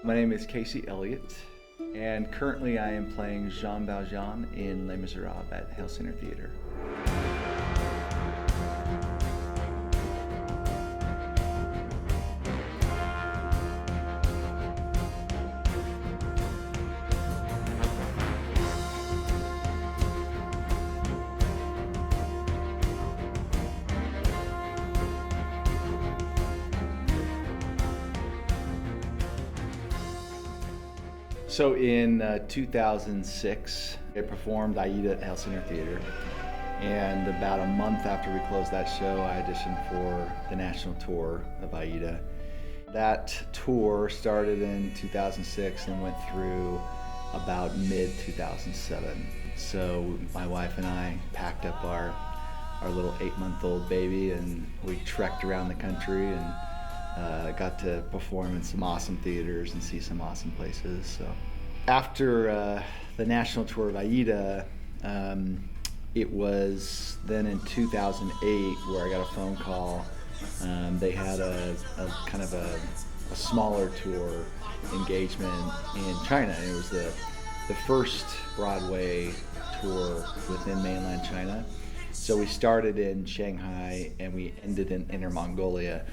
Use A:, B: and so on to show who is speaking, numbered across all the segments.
A: My name is Elliott, and currently I am playing Jean Valjean in Les Misérables at Hale Centre Theatre. So in 2006, I performed Aida at Hale Centre Theatre, and about a month after we closed that show, I auditioned for the national tour of Aida. That tour started in 2006 and went through about mid-2007. So my wife and I packed up our little 8-month-old baby, and we trekked around the country and got to perform in some awesome theaters and see some awesome places. So after the national tour of Aida, it was then in 2008 where I got a phone call. They had a kind of a smaller tour engagement in China. And it was the first Broadway tour within mainland China. So we started in Shanghai and we ended in Inner Mongolia.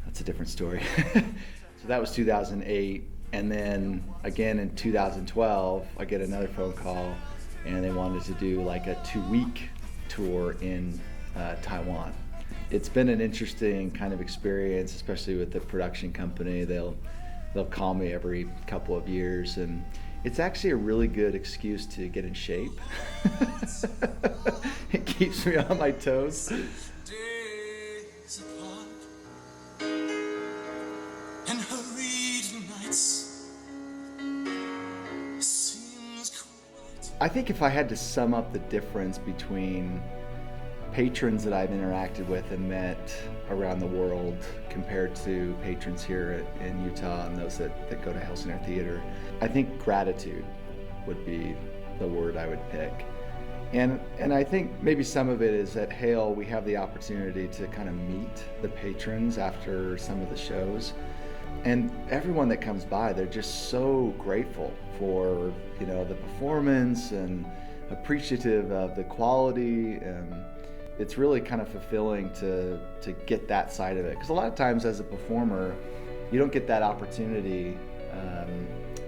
A: That's a different story. So that was 2008, and then again in 2012, I get another phone call, and they wanted to do like a 2-week tour in Taiwan. It's been an interesting kind of experience, especially with the production company. They'll call me every couple of years, and it's actually a really good excuse to get in shape. It keeps me on my toes. I think if I had to sum up the difference between patrons that I've interacted with and met around the world compared to patrons here in Utah and those that go to Hale Centre Theatre, I think gratitude would be the word I would pick. And I think maybe some of it is at Hale we have the opportunity to kind of meet the patrons after some of the shows. And everyone that comes by, they're just so grateful for, the performance and appreciative of the quality. And it's really kind of fulfilling to get that side of it. Because a lot of times as a performer, you don't get that opportunity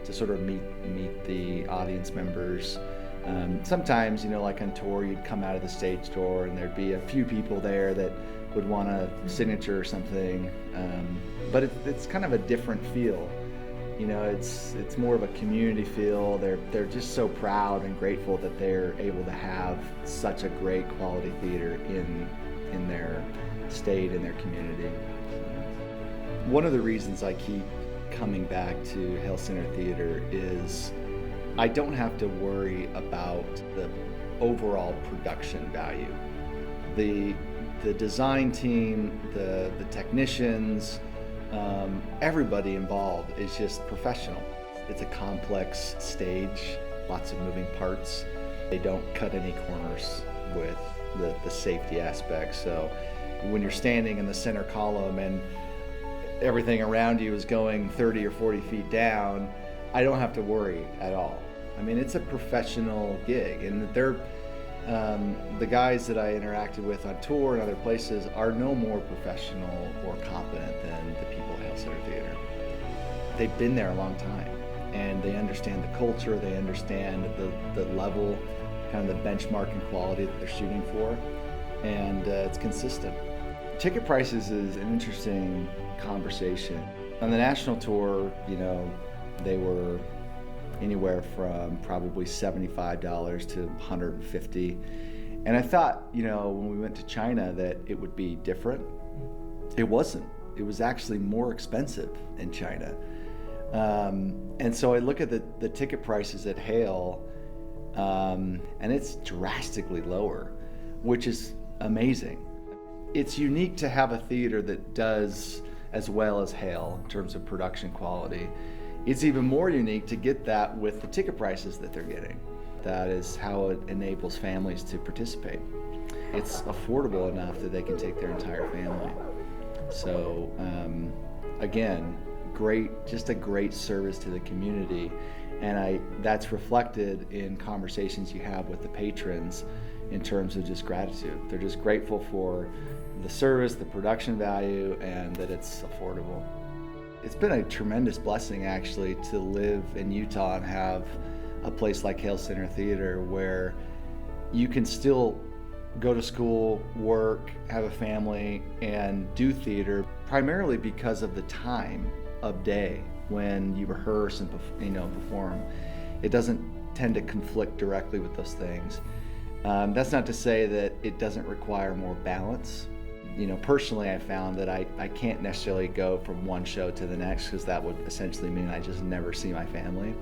A: to sort of meet the audience members. Sometimes, like on tour, you'd come out of the stage door and there'd be a few people there that would want a signature or something, but it's kind of a different feel. It's more of a community feel. They're just so proud and grateful that they're able to have such a great quality theater in their state, in their community. One of the reasons I keep coming back to Hale Centre Theatre is I don't have to worry about the overall production value. The design team, the technicians, everybody involved is just professional. It's a complex stage, lots of moving parts. They don't cut any corners with the safety aspects. So when you're standing in the center column and everything around you is going 30 or 40 feet down, I don't have to worry at all. I mean, it's a professional gig, and the guys that I interacted with on tour and other places are no more professional or competent than the people at Hale Centre Theatre. They've been there a long time, and they understand the culture, they understand the level, kind of the benchmark and quality that they're shooting for, and it's consistent. Ticket prices is an interesting conversation. On the national tour, they were anywhere from probably $75 to $150. And I thought, when we went to China that it would be different. It wasn't. It was actually more expensive in China. And so I look at the ticket prices at Hale, and it's drastically lower, which is amazing. It's unique to have a theater that does as well as Hale in terms of production quality. It's even more unique to get that with the ticket prices that they're getting. That is how it enables families to participate. It's affordable enough that they can take their entire family. So again, just a great service to the community. And that's reflected in conversations you have with the patrons in terms of just gratitude. They're just grateful for the service, the production value, and that it's affordable. It's been a tremendous blessing, actually, to live in Utah and have a place like Hale Centre Theatre where you can still go to school, work, have a family, and do theater, primarily because of the time of day when you rehearse and perform. It doesn't tend to conflict directly with those things. That's not to say that it doesn't require more balance. Personally, I found that I can't necessarily go from one show to the next, because that would essentially mean I just never see my family.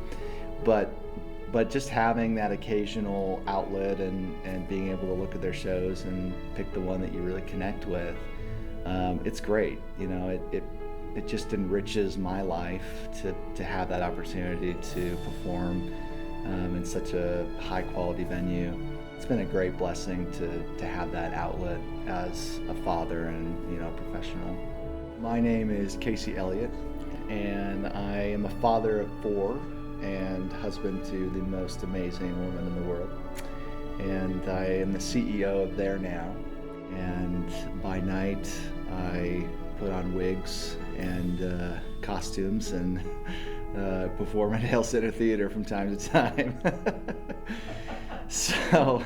A: But just having that occasional outlet and being able to look at their shows and pick the one that you really connect with, it's great. It just enriches my life to have that opportunity to perform in such a high quality venue. It's been a great blessing to have that outlet as a father and a professional. My name is Casey Elliott, and I am a father of 4 and husband to the most amazing woman in the world. And I am the CEO of There Now. And by night, I put on wigs and costumes and perform at Hale Centre Theatre from time to time. So